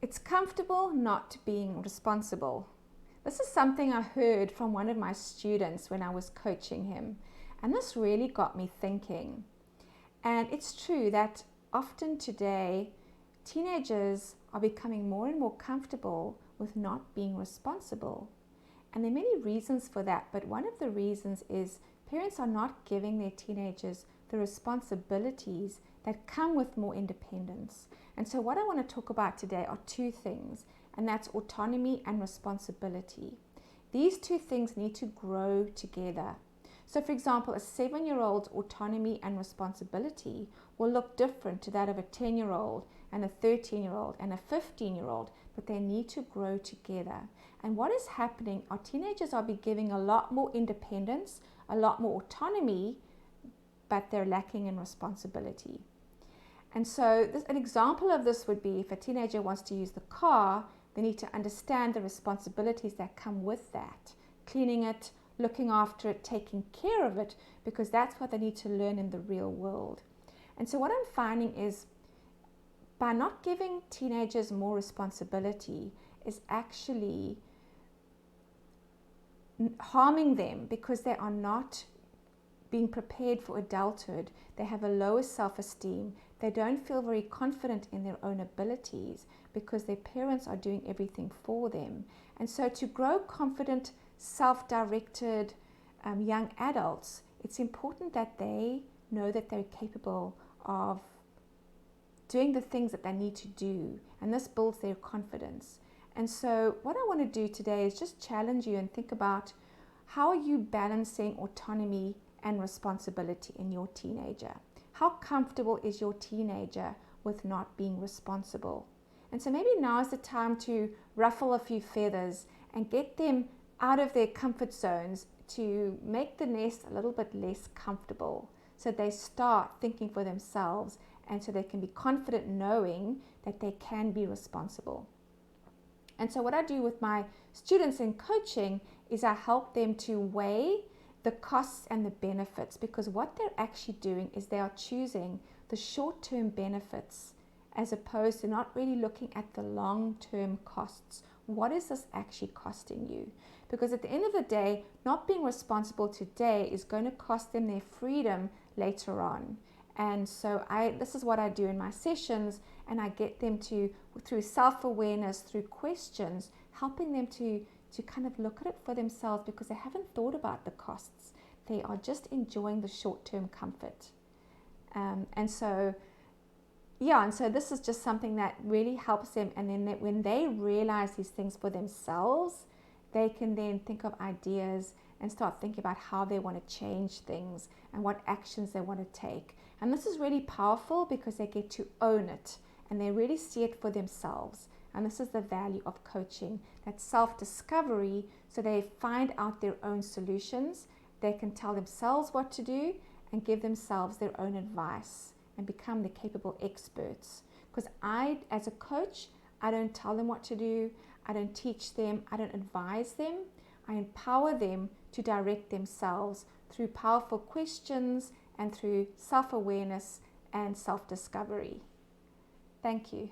It's comfortable not being responsible. This is something I heard from one of my students when I was coaching him, and this really got me thinking. And it's true that often today, teenagers are becoming more and more comfortable with not being responsible. And there are many reasons for that, but one of the reasons is parents are not giving their teenagers the responsibilities that come with more independence. And so what I want to talk about today are two things, and that's autonomy and responsibility. These two things need to grow together. So for example, a 7-year-old's autonomy and responsibility will look different to that of a 10-year-old and a 13-year-old and a 15-year-old, but they need to grow together. And what is happening, our teenagers are giving a lot more independence, a lot more autonomy, but they're lacking in responsibility. And so an example of this would be if a teenager wants to use the car, they need to understand the responsibilities that come with that. Cleaning it, looking after it, taking care of it, because that's what they need to learn in the real world. And so what I'm finding is by not giving teenagers more responsibility is actually harming them, because they are not being prepared for adulthood. They have a lower self-esteem. They don't feel very confident in their own abilities because their parents are doing everything for them. And so to grow confident, self-directed young adults, it's important that they know that they're capable of doing the things that they need to do, and this builds their confidence. And so what I want to do today is just challenge you and think about how are you balancing autonomy and responsibility in your teenager. How comfortable is your teenager with not being responsible? And so maybe now is the time to ruffle a few feathers and get them out of their comfort zones to make the nest a little bit less comfortable, so they start thinking for themselves and so they can be confident knowing that they can be responsible. And so what I do with my students in coaching is I help them to weigh the costs and the benefits, because what they're actually doing is they are choosing the short-term benefits as opposed to not really looking at the long-term costs. What is this actually costing you? Because at the end of the day, not being responsible today is going to cost them their freedom later on. And so this is what I do in my sessions, and I get them to, through self-awareness, through questions, helping them to kind of look at it for themselves, because they haven't thought about the costs. They are just enjoying the short-term comfort. And so this is just something that really helps them. And then when they realize these things for themselves, they can then think of ideas and start thinking about how they want to change things and what actions they want to take. And this is really powerful because they get to own it and they really see it for themselves. And this is the value of coaching, that self-discovery, so they find out their own solutions. They can tell themselves what to do and give themselves their own advice and become the capable experts. Because as a coach, I don't tell them what to do. I don't teach them. I don't advise them. I empower them to direct themselves through powerful questions and through self-awareness and self-discovery. Thank you.